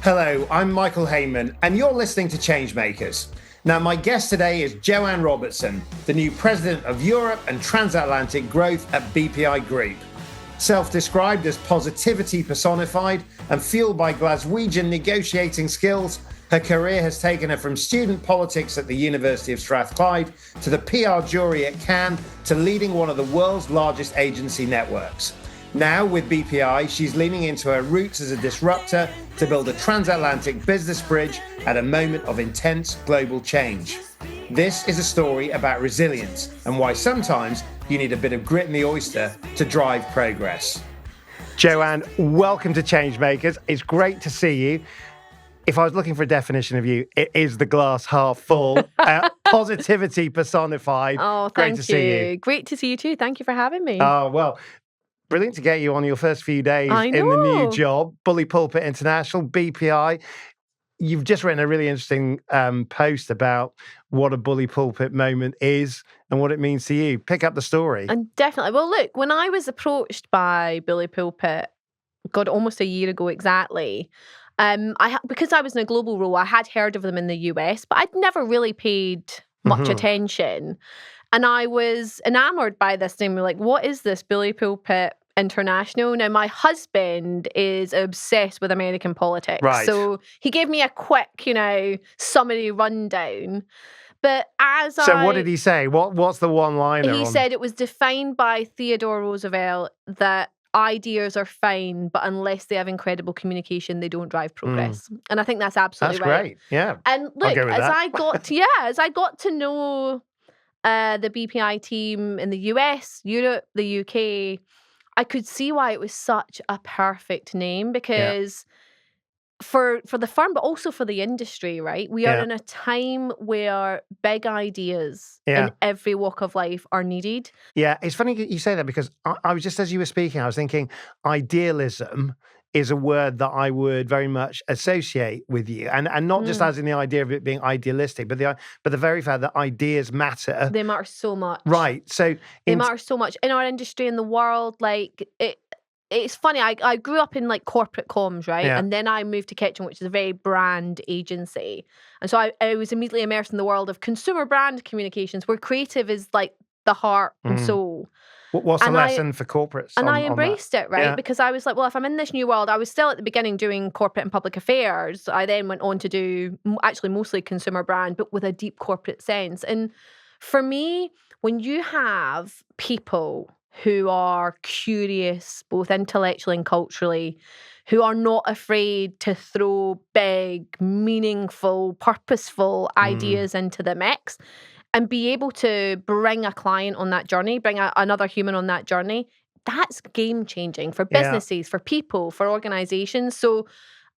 Hello, I'm Michael Hayman, and you're listening to Changemakers. Now, my guest today is Jo-ann Robertson, the new president of Europe and Transatlantic Growth at BPI Group. Self-described as positivity personified and fueled by Glaswegian negotiating skills, her career has taken her from student politics at the University of Strathclyde to the PR jury at Cannes to leading one of the world's largest agency networks. Now, with BPI, she's leaning into her roots as a disruptor to build a transatlantic business bridge at a moment of intense global change. This is a story about resilience and why sometimes you need a bit of grit in the oyster to drive progress. Jo-ann, welcome to Changemakers. It's great to see you. If I was looking for a definition of you, it is the glass half full. Positivity personified. Oh, great to see you. Great to see you too. Thank you for having me. Oh, well, brilliant to get you on your first few days in the new job. Bully Pulpit International, BPI. You've just written a really interesting post about what a bully pulpit moment is and what it means to you. Pick up the story. And definitely. Well, look, when I was approached by Bully Pulpit, God, almost a year ago exactly, because I was in a global role, I had heard of them in the US, but I'd never really paid much attention. And I was enamored by this thing. We're like, what is this Bully Pulpit International? Now, my husband is obsessed with American politics. Right. So he gave me a quick, summary rundown. But what did he say? What's the one-liner? He said it was defined by Theodore Roosevelt that ideas are fine, but unless they have incredible communication, they don't drive progress. And I think that's absolutely right. That's great. Yeah. And look, as I got to know the BPI team in the US, Europe, the UK, I could see why it was such a perfect name because for the firm, but also for the industry, right? We are in a time where big ideas in every walk of life are needed. Yeah, it's funny you say that because I was just, as you were speaking, I was thinking idealism is a word that I would very much associate with you. And not just as in the idea of it being idealistic, but the very fact that ideas matter. They matter so much. Right. So they matter so much in our industry, in the world. Like it's funny. I grew up in like corporate comms, right? Yeah. And then I moved to Kitchen, which is a very brand agency. And so I was immediately immersed in the world of consumer brand communications, where creative is like the heart and soul. What's the lesson for corporates? And I embraced it, right? Yeah. Because I was like, well, if I'm in this new world, I was still at the beginning doing corporate and public affairs. I then went on to do actually mostly consumer brand, but with a deep corporate sense. And for me, when you have people who are curious, both intellectually and culturally, who are not afraid to throw big, meaningful, purposeful ideas into the mix, and be able to bring a client on that journey, bring another human on that journey, that's game-changing for businesses, for people, for organizations. So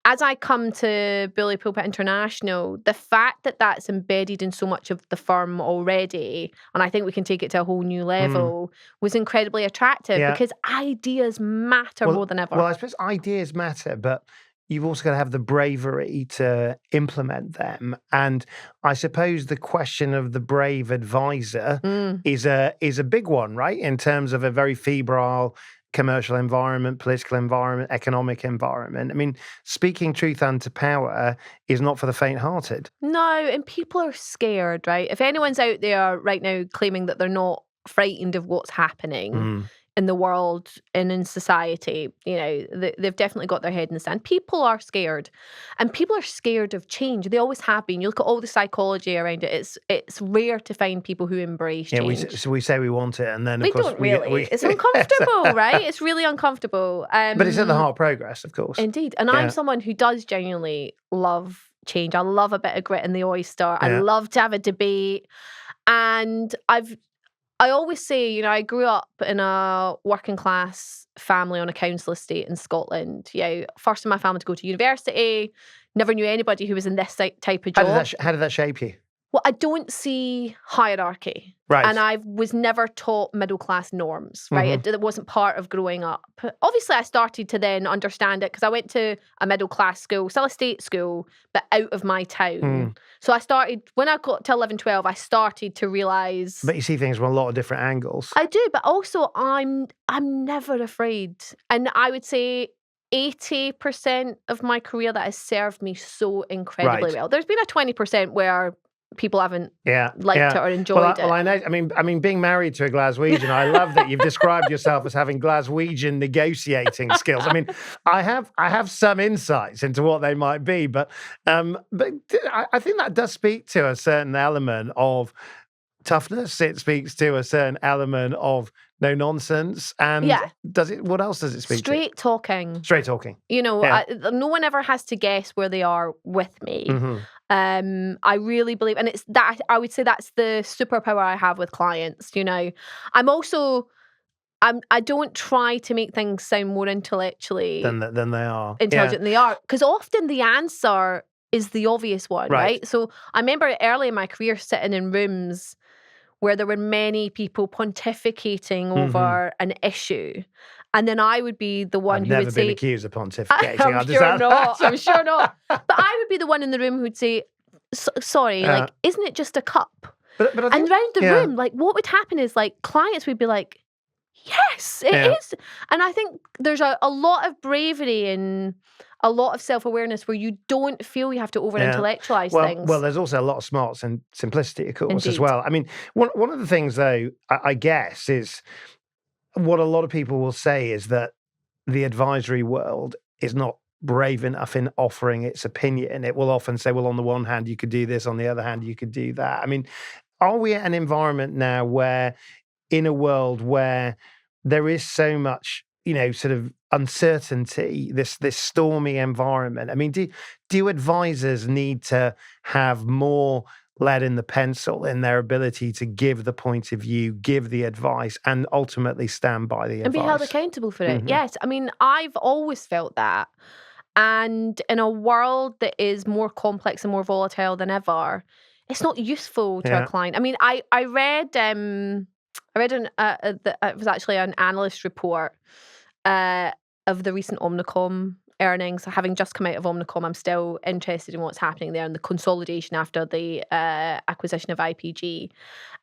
as I come to Bully Pulpit International, the fact that that's embedded in so much of the firm already, and I think we can take it to a whole new level, was incredibly attractive because ideas matter more than ever. Well, I suppose ideas matter, but you've also got to have the bravery to implement them. And I suppose the question of the brave advisor is a big one, right? In terms of a very febrile commercial environment, political environment, economic environment. I mean, speaking truth unto power is not for the faint-hearted. No, and people are scared, right? If anyone's out there right now claiming that they're not frightened of what's happening in the world and in society, they've definitely got their head in the sand. People are scared, and people are scared of change. They always have been. You look at all the psychology around it. It's rare to find people who embrace change. We say we want it, and then we don't really. It's uncomfortable, right? It's really uncomfortable. But it's at the heart of progress, of course. Indeed, and I'm someone who does genuinely love change. I love a bit of grit in the oyster. I love to have a debate, and I always say, I grew up in a working class family on a council estate in Scotland. First in my family to go to university. Never knew anybody who was in this type of job. How did that shape you? Well, I don't see hierarchy. Right. And I was never taught middle class norms, right? It wasn't part of growing up. Obviously, I started to then understand it because I went to a middle class school, still a state school, but out of my town. So I started, when I got to 11, 12, I started to realise. But you see things from a lot of different angles. I do, but also I'm never afraid. And I would say 80% of my career that has served me so incredibly well. There's been a 20% where people haven't liked it or enjoyed it. Well, I know. I mean, being married to a Glaswegian, I love that you've described yourself as having Glaswegian negotiating skills. I mean, I have some insights into what they might be, but I think that does speak to a certain element of toughness. It speaks to a certain element of no nonsense. And what else does it speak to? Straight talking. Straight talking. You know, no one ever has to guess where they are with me. I really believe, and it's that I would say that's the superpower I have with clients. You know, I don't try to make things sound more intellectually than they are. Intelligent than they are, because often the answer is the obvious one, right? So I remember early in my career sitting in rooms where there were many people pontificating over an issue. And then I would be the one who would say... I've never been accused of pontificating. I'm sure not. But I would be the one in the room who would say, sorry, like, isn't it just a cup? But I think, and around the room, like, what would happen is, like, clients would be like, yes, it is. And I think there's a lot of bravery and a lot of self-awareness where you don't feel you have to over-intellectualize things. Well, there's also a lot of smarts and simplicity, of course, Indeed. as well. I mean, one of the things, though, I guess, is what a lot of people will say is that the advisory world is not brave enough in offering its opinion. It will often say, well, on the one hand, you could do this, on the other hand, you could do that. I mean, are we at an environment now where, in a world where there is so much, you know, sort of uncertainty, this stormy environment? I mean, do advisors need to have more lead in the pencil in their ability to give the point of view, give the advice, and ultimately stand by the advice? And be held accountable for it. Yes. I mean, I've always felt that. And in a world that is more complex and more volatile than ever, it's not useful to a client. I mean, I read it was actually an analyst report of the recent Omnicom earnings. Having just come out of Omnicom, I'm still interested in what's happening there and the consolidation after the acquisition of IPG.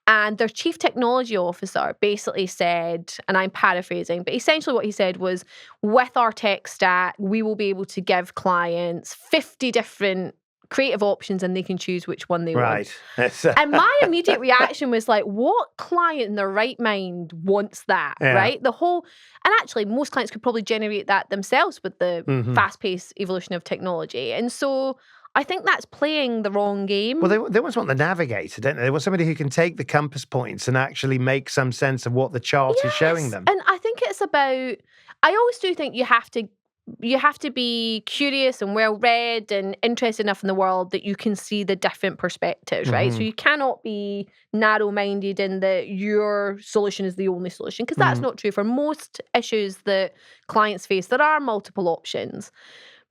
And their chief technology officer basically said, and I'm paraphrasing, but essentially what he said was, with our tech stack, we will be able to give clients 50 different creative options and they can choose which one they want. And my immediate reaction was like, what client in their right mind wants that, right? And actually most clients could probably generate that themselves with the fast-paced evolution of technology. And so I think that's playing the wrong game. Well, they almost want the navigator, don't they? They want somebody who can take the compass points and actually make some sense of what the chart is showing them. And I think it's about, I always do think you have to be curious and well-read and interested enough in the world that you can see the different perspectives, right? So you cannot be narrow-minded in that your solution is the only solution, because that's not true. For most issues that clients face, there are multiple options.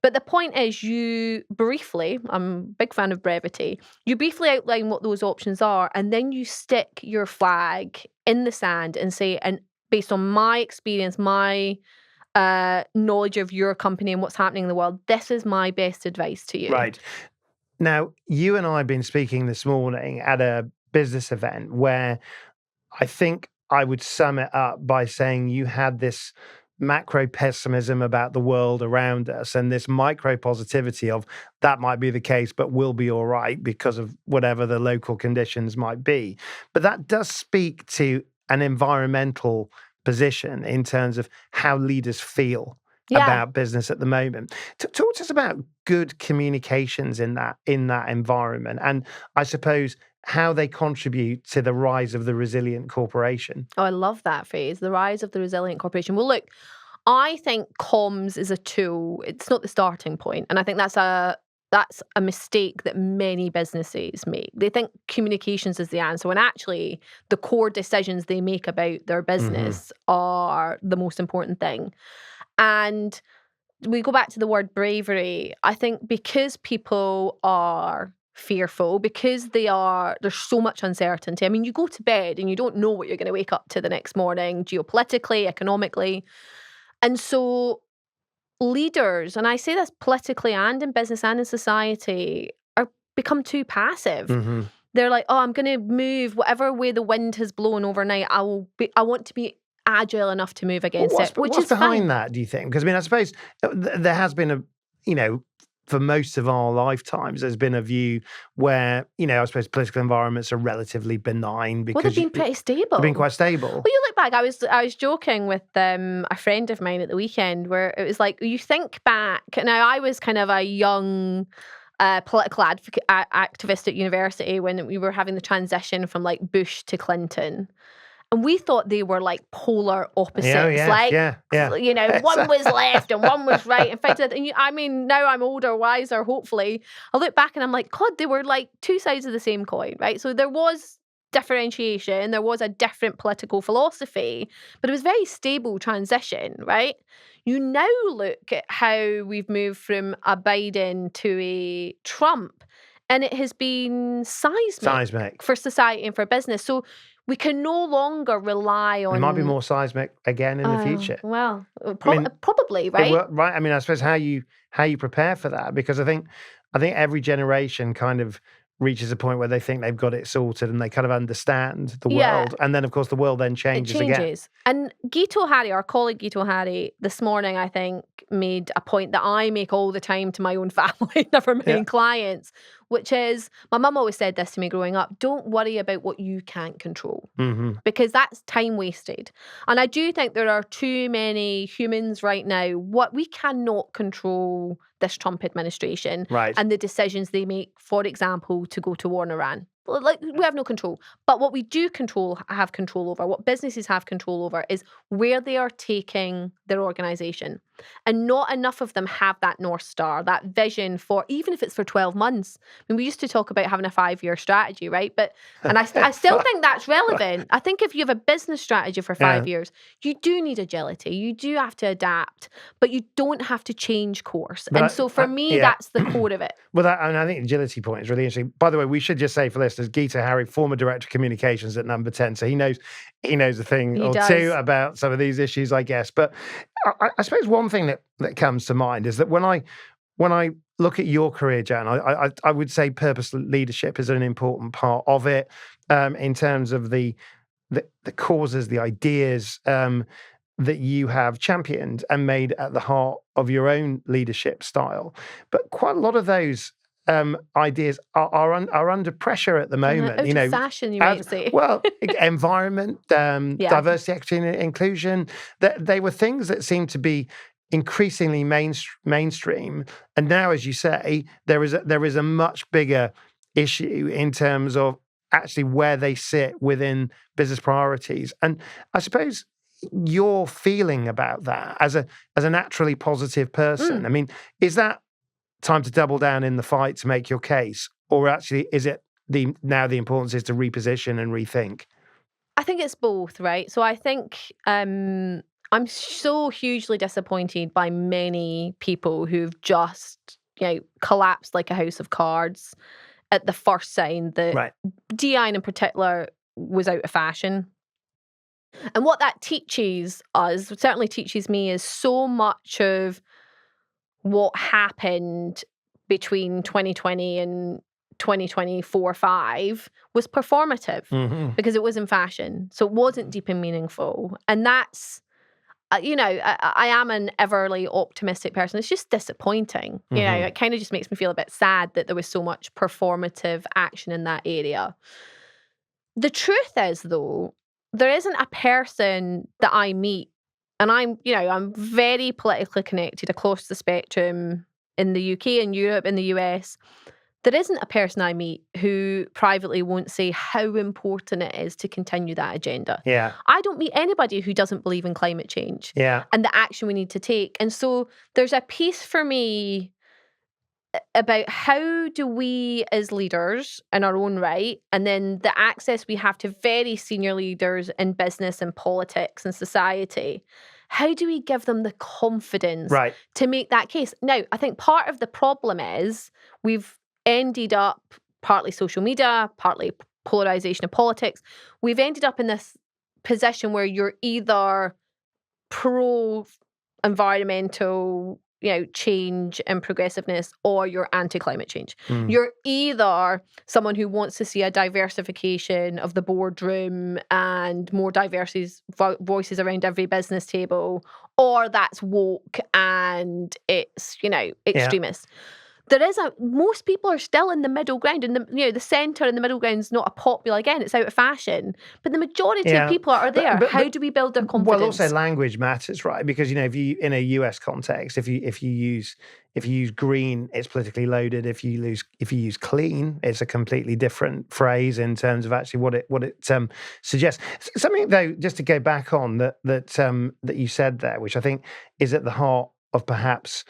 But the point is, you briefly, I'm a big fan of brevity, you briefly outline what those options are, and then you stick your flag in the sand and say, and based on my experience, my knowledge of your company and what's happening in the world, this is my best advice to you. Right. Now, you and I have been speaking this morning at a business event where I think I would sum it up by saying you had this macro pessimism about the world around us and this micro positivity of that might be the case, but we'll be all right because of whatever the local conditions might be. But that does speak to an environmental position in terms of how leaders feel about business at the moment. Talk to us about good communications in that environment, and I suppose how they contribute to the rise of the resilient corporation. Oh, I love that phrase, the rise of the resilient corporation. Well, look, I think comms is a tool. It's not the starting point. And I think that's a mistake that many businesses make. They think communications is the answer, when actually the core decisions they make about their business are the most important thing. And we go back to the word bravery. I think because people are fearful, because there's so much uncertainty. I mean, you go to bed and you don't know what you're going to wake up to the next morning, geopolitically, economically. And so leaders, and I say this politically and in business and in society, are become too passive. They're like, oh, I'm going to move whatever way the wind has blown overnight. I want to be agile enough to move against it, which what's is behind fine. that, do you think? Because I mean, I suppose there has been for most of our lifetimes, there's been a view where, I suppose political environments are relatively benign because they've been pretty stable. They've been quite stable. Well, you look back, I was joking with a friend of mine at the weekend where it was like, you think back, now I was kind of a young political activist at university when we were having the transition from like Bush to Clinton. And we thought they were like polar opposites. One was left and one was right. In fact, now I'm older, wiser, hopefully. I look back and I'm like, God, they were like two sides of the same coin, right? So there was differentiation, there was a different political philosophy, but it was very stable transition, right? You now look at how we've moved from a Biden to a Trump, and it has been seismic for society and for business. So we can no longer rely on... It might be more seismic again in the future. Well, probably, right? Right. I mean, I suppose how you prepare for that, because I think every generation kind of reaches a point where they think they've got it sorted and they kind of understand the world. And then, of course, the world then changes again. And Gito Hari, our colleague Gito Hari, this morning, I think, made a point that I make all the time to my own family, never mind clients, which is, my mum always said this to me growing up, don't worry about what you can't control, because that's time wasted. And I do think there are too many humans right now. What we cannot control this Trump administration and the decisions they make, for example, to go to war in Iran. Like, we have no control. But what we do have control over, what businesses have control over, is where they are taking their organisation. And not enough of them have that North Star, that vision for, even if it's for 12 months. I mean, we used to talk about having a 5-year strategy, right? And I still think that's relevant. I think if you have a business strategy for 5 years, you do need agility. You do have to adapt, but you don't have to change course. But so for me, that's the core of it. Well, I think the agility point is really interesting. By the way, we should just say for listeners, Gito Hari, former director of communications at Number 10, so he knows a thing or two about some of these issues, I guess. But I suppose one thing that comes to mind is that when I look at your career, Jo-ann, I would say purposeful leadership is an important part of it, in terms of the causes, the ideas that you have championed and made at the heart of your own leadership style. But quite a lot of those ideas are under pressure at the moment. Out of fashion, you might say. Well, environment, diversity, equity, and inclusion. They were things that seemed to be increasingly mainstream, and now, as you say, there is a much bigger issue in terms of actually where they sit within business priorities. And I suppose your feeling about that as a naturally positive person. I mean, is that time to double down in the fight to make your case, or actually is it now the importance is to reposition and rethink? I think it's both, right? So I think I'm so hugely disappointed by many people who've just collapsed like a house of cards at the first sign that DI in particular was out of fashion. And what that teaches us, certainly teaches me, is so much of what happened between 2020 and 2024-5 was performative, because it was in fashion. So it wasn't deep and meaningful. And that's, I am an everly optimistic person. It's just disappointing. It kind of just makes me feel a bit sad that there was so much performative action in that area. The truth is, though, there isn't a person that I meet, and I'm very politically connected across the spectrum in the UK and Europe and the US. There isn't a person I meet who privately won't say how important it is to continue that agenda. I don't meet anybody who doesn't believe in climate change and the action we need to take. And so there's a piece for me about how do we as leaders in our own right, and then the access we have to very senior leaders in business and politics and society, how do we give them the confidence to make that case? Now, I think part of the problem is we've ended up, partly social media, partly polarization of politics, we've ended up in this position where you're either pro-environmental, change and progressiveness, or you're anti-climate change. You're either someone who wants to see a diversification of the boardroom and more voices around every business table, or that's woke and it's, extremist. Most people are still in the middle ground, and the centre and the middle ground is not a popular, again, it's out of fashion, but the majority of people are there. How do we build their confidence? Well, also language matters, right? Because, if you, in a US context, if you use green, it's politically loaded. If you use clean, it's a completely different phrase in terms of actually what it suggests. Something though, just to go back on that you said there, which I think is at the heart of perhaps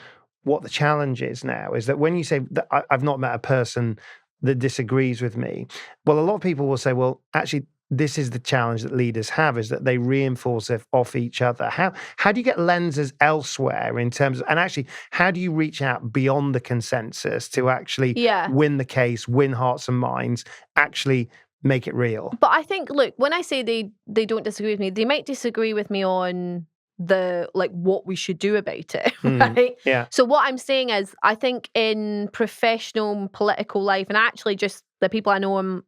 what the challenge is now, is that when you say that I've not met a person that disagrees with me, well, a lot of people will say, well, actually, this is the challenge that leaders have, is that they reinforce off each other. How do you get lenses elsewhere in terms of, and actually, how do you reach out beyond the consensus to actually win the case, win hearts and minds, actually make it real? But I think, look, when I say they don't disagree with me, they might disagree with me on what we should do about it, right? Yeah. So what I'm saying is, I think in professional political life, and actually just the people I know in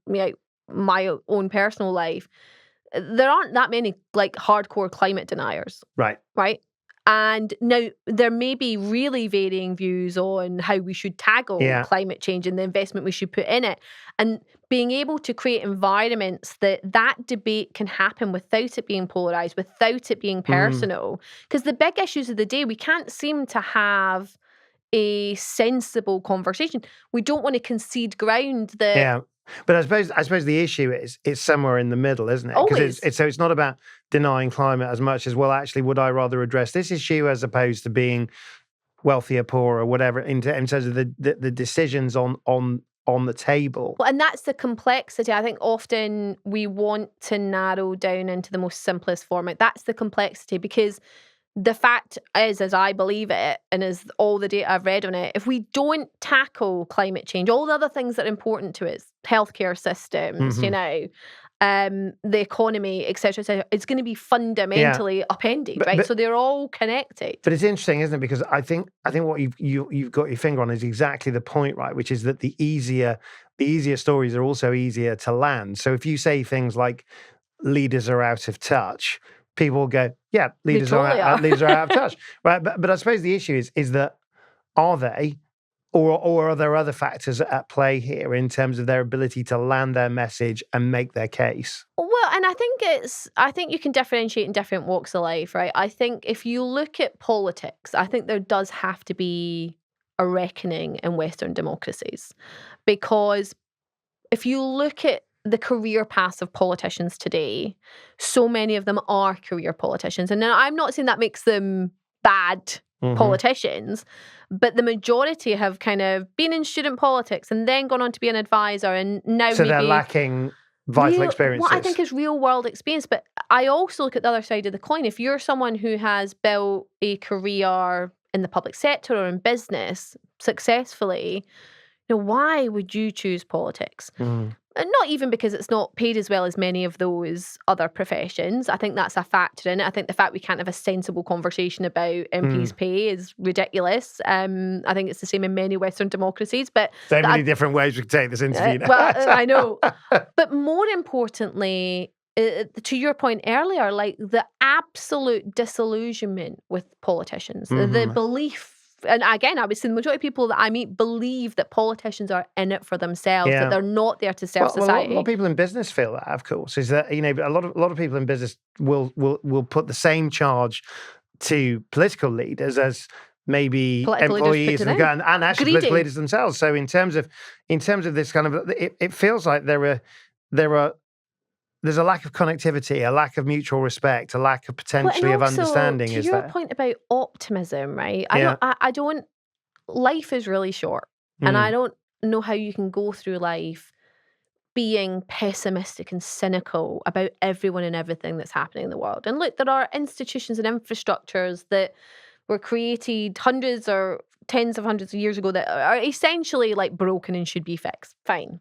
my own personal life, there aren't that many hardcore climate deniers. Right. And now there may be really varying views on how we should tackle climate change and the investment we should put in it. And being able to create environments that debate can happen without it being polarized, without it being personal. Because the big issues of the day, we can't seem to have a sensible conversation. We don't want to concede ground that... Yeah. But I suppose the issue is it's somewhere in the middle, isn't it? Always. Because it's not about denying climate as much as, well, actually, would I rather address this issue as opposed to being wealthy or poor or whatever in terms of the decisions on the table. Well, and that's the complexity. I think often we want to narrow down into the most simplest format. That's the complexity, because the fact is, as I believe it, and as all the data I've read on it, if we don't tackle climate change, all the other things that are important to us, healthcare systems, the economy, etc., it's going to be fundamentally upended, right? So they're all connected. But it's interesting, isn't it? Because I think what you've got your finger on is exactly the point, right? Which is that the easier stories are also easier to land. So if you say things like leaders are out of touch, people will go, yeah, leaders are out of touch, right? But I suppose the issue is that, are they, or are there other factors at play here in terms of their ability to land their message and make their case? Well, and I think you can differentiate in different walks of life, right? I think if you look at politics, I think there does have to be a reckoning in Western democracies, because if you look at the career paths of politicians today, so many of them are career politicians. And now I'm not saying that makes them bad politicians, but the majority have kind of been in student politics and then gone on to be an advisor, and now so they're lacking vital experiences. What I think is real world experience. But I also look at the other side of the coin. If you're someone who has built a career in the public sector or in business successfully, why would you choose politics? And not even because it's not paid as well as many of those other professions. I think that's a factor in it. I think the fact we can't have a sensible conversation about MPs' pay is ridiculous. I think it's the same in many Western democracies. But so many different ways we could take this interview now. Well, I know. But more importantly, to your point earlier, the absolute disillusionment with politicians, the belief. And again, I would say the majority of people that I meet believe that politicians are in it for themselves, that they're not there to serve society. A lot of people in business feel that, of course, is that a lot of people in business will put the same charge to political leaders as maybe political employees and actually political leaders themselves. So in terms of this kind of, it feels like there's a lack of connectivity, a lack of mutual respect, a lack of potentially of understanding. To your point about optimism, right? I don't. Life is really short, and I don't know how you can go through life being pessimistic and cynical about everyone and everything that's happening in the world. And look, there are institutions and infrastructures that were created hundreds or tens of hundreds of years ago that are essentially broken and should be fixed. Fine,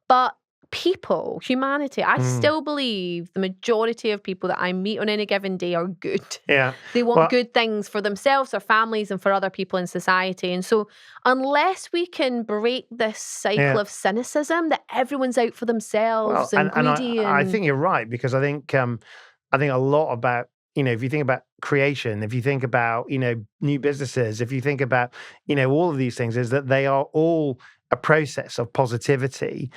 but people, humanity. I still believe the majority of people that I meet on any given day are good. Yeah. They want good things for themselves, their families, and for other people in society. And so unless we can break this cycle of cynicism that everyone's out for themselves and greedy. I think you're right, because I think a lot about, if you think about creation, if you think about, new businesses, if you think about, all of these things, is that they are all a process of positivity,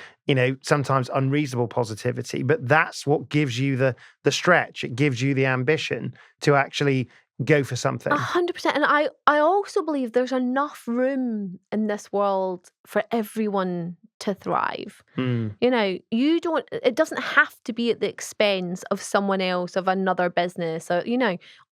sometimes unreasonable positivity, but that's what gives you the stretch. It gives you the ambition to actually go for something. 100%. And I also believe there's enough room in this world for everyone to thrive. It doesn't have to be at the expense of someone else, of another business, or,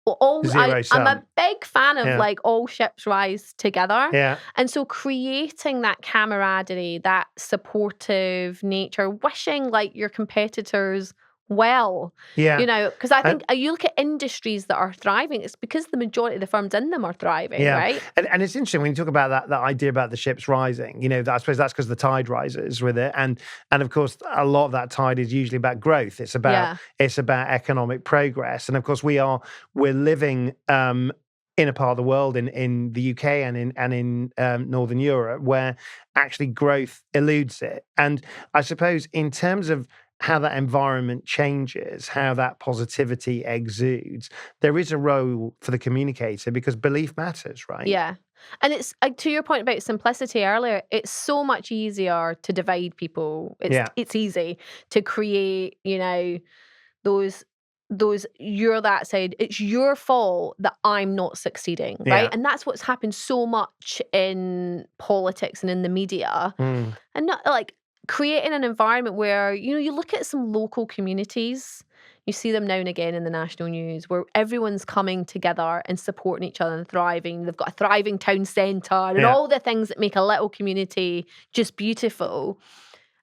I'm a big fan of like all ships rise together. Yeah. And so creating that camaraderie, that supportive nature, wishing like your competitors well. Yeah. Because I think you look at industries that are thriving, it's because the majority of the firms in them are thriving, right? And it's interesting when you talk about that idea about the ships rising, I suppose that's because the tide rises with it. And of course, a lot of that tide is usually about growth. It's about economic progress. And of course, we're living in a part of the world, in the UK and in Northern Europe, where actually growth eludes it. And I suppose in terms of how that environment changes, how that positivity exudes, there is a role for the communicator, because belief matters, right? Yeah. And it's to your point about simplicity earlier, it's so much easier to divide people. It's easy to create, those you're that side. It's your fault that I'm not succeeding, right? Yeah. And that's what's happened so much in politics and in the media. And not like creating an environment where, you look at some local communities, you see them now and again in the national news, where everyone's coming together and supporting each other and thriving. They've got a thriving town centre and all the things that make a little community just beautiful.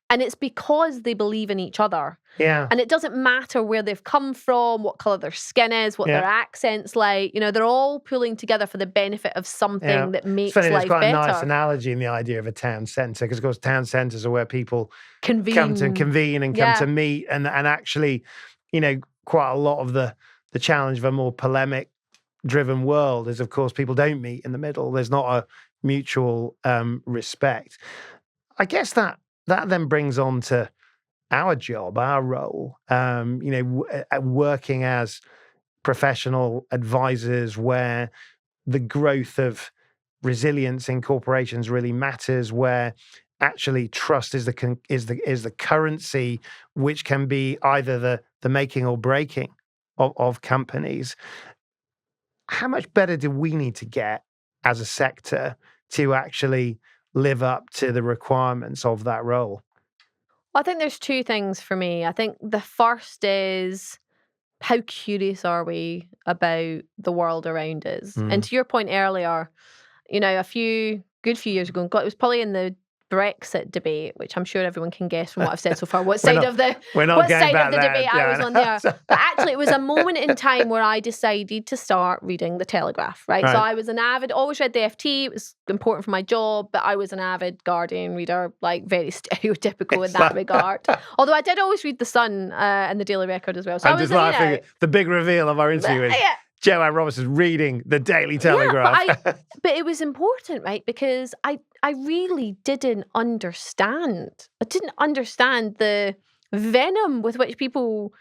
And it's because they believe in each other. Yeah. And it doesn't matter where they've come from, what colour their skin is, what their accent's like. they're all pulling together for the benefit of something that makes life better. It's quite a nice analogy in the idea of a town centre, because of course town centres are where people come to convene and come to meet. And actually, quite a lot of the challenge of a more polemic-driven world is, of course, people don't meet in the middle. There's not a mutual respect. I guess that then brings on to our job, our role, working as professional advisors, where the growth of resilience in corporations really matters, where actually trust is the currency which can be either the making or breaking of companies. How much better do we need to get as a sector to actually live up to the requirements of that role? Well, I think there's two things for me. I think the first is, how curious are we about the world around us? And to your point earlier, a good few years ago, it was probably in the Brexit debate, which I'm sure everyone can guess from what I've said so far, what side of the debate I was on there. But actually, it was a moment in time where I decided to start reading The Telegraph, right? So I was always read the FT, it was important for my job, but I was an avid Guardian reader, like very stereotypical in that regard. Although I did always read The Sun and the Daily Record as well. So I'm just laughing. The big reveal of our interview is Jo-ann Robertson reading the Daily Telegraph. But it was important, right? Because I really didn't understand. I didn't understand the venom with which people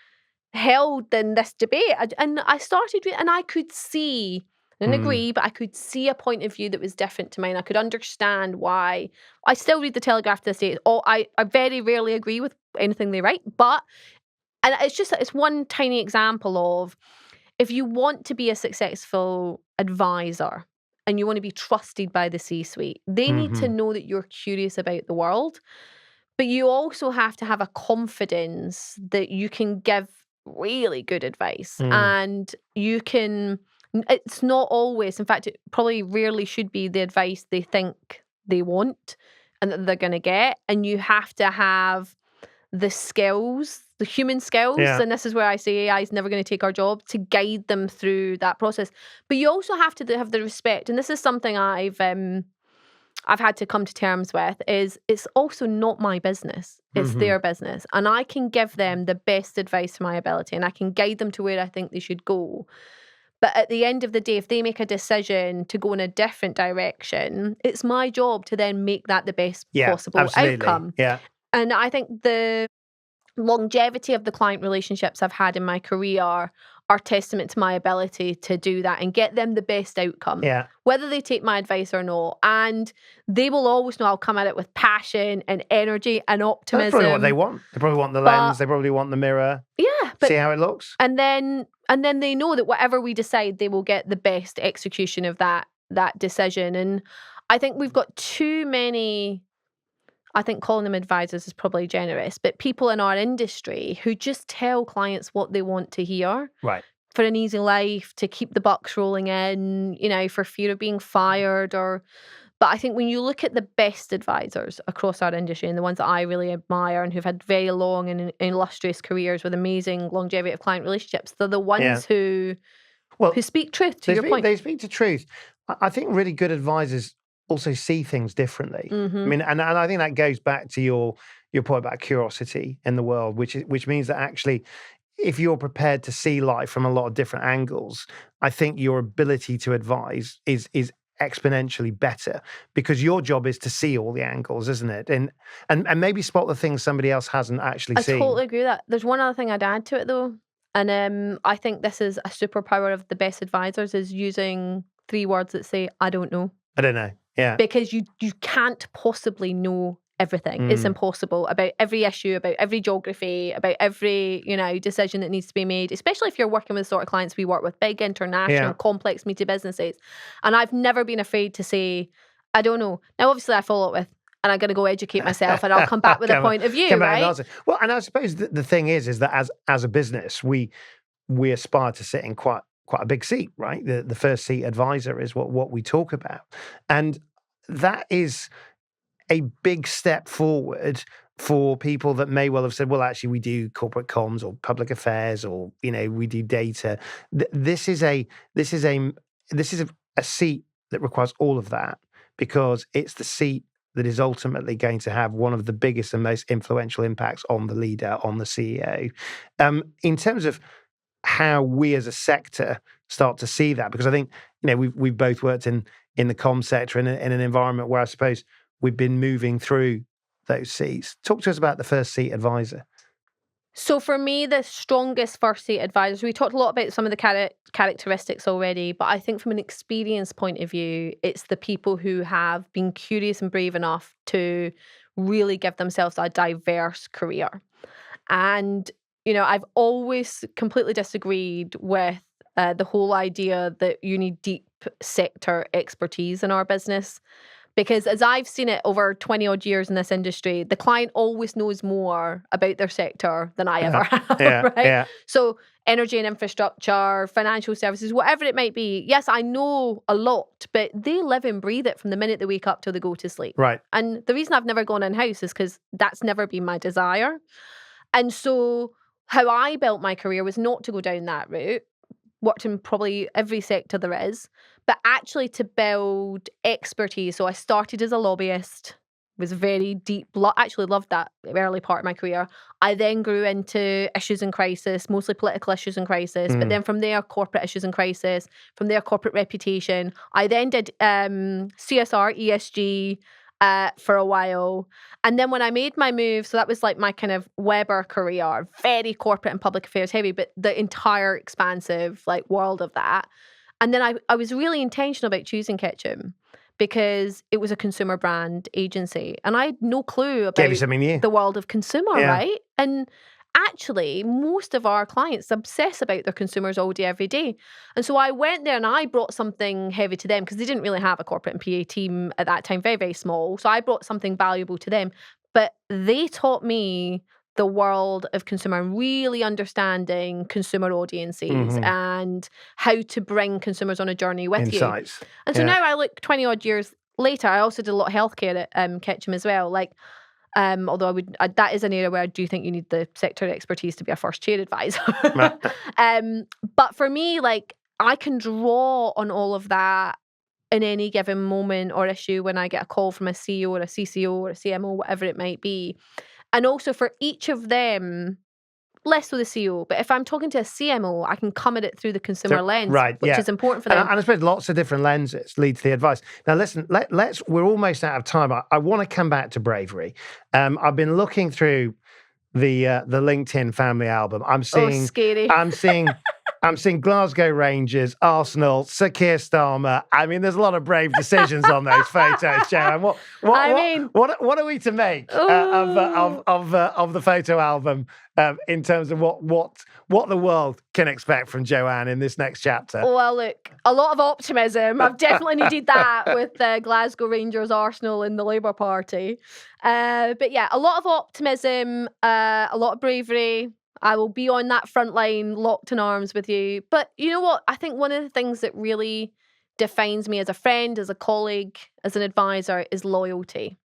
held in this debate. And I started reading, and I could see, I didn't agree, but I could see a point of view that was different to mine. I could understand why. I still read the Telegraph to this day. I very rarely agree with anything they write, and it's one tiny example of, if you want to be a successful advisor and you want to be trusted by the C-suite, they need to know that you're curious about the world, but you also have to have a confidence that you can give really good advice. And it's not always, in fact, it probably rarely should be the advice they think they want and that they're going to get. And you have to have the skills, the human skills, and this is where I say AI is never going to take our job, to guide them through that process. But you also have to have the respect, and this is something I've I've had to come to terms with is it's also not my business. It's their business. And I can give them the best advice to my ability and I can guide them to where I think they should go. But at the end of the day, if they make a decision to go in a different direction, it's my job to then make that the best possible outcome. Yeah. And I think the longevity of the client relationships I've had in my career are testament to my ability to do that and get them the best outcome, whether they take my advice or not. And they will always know I'll come at it with passion and energy and optimism. That's probably what they want. They probably want the lens. They probably want the mirror. Yeah. See how it looks. And then they know that whatever we decide, they will get the best execution of that decision. And I think we've got too many, I think calling them advisors is probably generous, but people in our industry who just tell clients what they want to hear. Right. For an easy life, to keep the bucks rolling in, for fear of being fired but I think when you look at the best advisors across our industry and the ones that I really admire and who've had very long and illustrious careers with amazing longevity of client relationships, they're the ones who speak truth to your point. They speak to truth. I think really good advisors also see things differently. I mean, and I think that goes back to your point about curiosity in the world, which means that actually, if you're prepared to see life from a lot of different angles, I think your ability to advise is exponentially better because your job is to see all the angles, isn't it? And maybe spot the things somebody else hasn't actually seen. I totally agree with that. There's one other thing I'd add to it though, and I think this is a superpower of the best advisors is using 3 words that say, I don't know. I don't know. Yeah. Because you can't possibly know everything. It's impossible about every issue, about every geography, about every, decision that needs to be made, especially if you're working with the sort of clients we work with, big international, complex meaty businesses. And I've never been afraid to say, I don't know. Now, obviously I follow up with, and I'm going to go educate myself and I'll come back with a point of view, right? Well, and I suppose the thing is that as a business, we aspire to sit in quite a big seat, right? The first seat advisor is what we talk about. And that is a big step forward for people that may well have said, well, actually, we do corporate comms or public affairs, or we do data. This is a seat that requires all of that because it's the seat that is ultimately going to have one of the biggest and most influential impacts on the leader, on the CEO. In terms of how we as a sector start to see that, because I think we've both worked in the comm sector in an environment where I suppose we've been moving through those seats. Talk to us about the first seat advisor. So for me, the strongest first seat advisors, we talked a lot about some of the characteristics already, but I think from an experience point of view, it's the people who have been curious and brave enough to really give themselves a diverse career. And, I've always completely disagreed with the whole idea that you need deep sector expertise in our business. Because as I've seen it over 20 odd years in this industry, the client always knows more about their sector than I ever have, right? Yeah. So energy and infrastructure, financial services, whatever it might be. Yes, I know a lot, but they live and breathe it from the minute they wake up till they go to sleep. Right. And the reason I've never gone in-house is because that's never been my desire. And so how I built my career was not to go down that route. Worked in probably every sector there is, but actually to build expertise. So I started as a lobbyist, was very deep, actually loved that early part of my career. I then grew into issues in crisis, mostly political issues in crisis, but then from there, corporate issues in crisis, from there, corporate reputation. I then did CSR, ESG, for a while. And then when I made my move, so that was like my kind of Weber career, very corporate and public affairs heavy, but the entire expansive world of that. And then I was really intentional about choosing Ketchum because it was a consumer brand agency. And I had no clue about the world of consumer, right? And actually, most of our clients obsess about their consumers all day, every day. And so I went there and I brought something heavy to them because they didn't really have a corporate and PA team at that time, very, very small. So I brought something valuable to them. But they taught me the world of consumer and really understanding consumer audiences and how to bring consumers on a journey with you. And so now I look 20 odd years later, I also did a lot of healthcare at Ketchum as well. Although that is an area where I do think you need the sector expertise to be a first chair advisor. But for me, I can draw on all of that in any given moment or issue when I get a call from a CEO or a CCO or a CMO, whatever it might be. And also for each of them, less with the CEO, but if I'm talking to a CMO, I can come at it through the consumer lens, which is important for them. And I suppose lots of different lenses lead to the advice. Now, listen, we're almost out of time. I want to come back to bravery. I've been looking through the LinkedIn family album. I'm seeing scary. I'm seeing Glasgow Rangers, Arsenal, Sir Keir Starmer. I mean, there's a lot of brave decisions on those photos, Jo-ann. What are we to make of the photo album in terms of what the world can expect from Jo-ann in this next chapter? Well, look, a lot of optimism. I've definitely needed that with Glasgow Rangers, Arsenal, and the Labour Party. But yeah, a lot of optimism, a lot of bravery. I will be on that front line, locked in arms with you. But you know what? I think one of the things that really defines me as a friend, as a colleague, as an advisor is loyalty.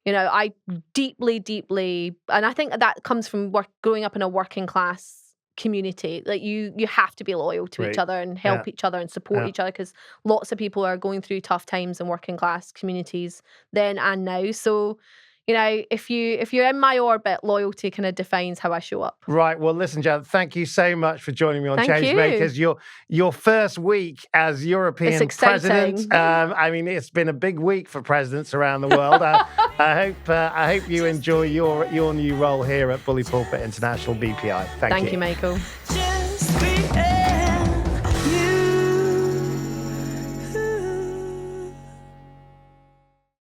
You know, I deeply, and I think that comes from growing up in a working class community. Like you have to be loyal to each other and help each other and support each other, because lots of people are going through tough times in working class communities then and now. So, you know, if you're in my orbit, loyalty kind of defines how I show up. Right. Well, listen, Jo, thank you so much for joining me on Changemakers. Your first week as European president. I mean, it's been a big week for presidents around the world. I hope you enjoy your new role here at Bully Pulpit International BPI. Thank you. Thank you, Michael.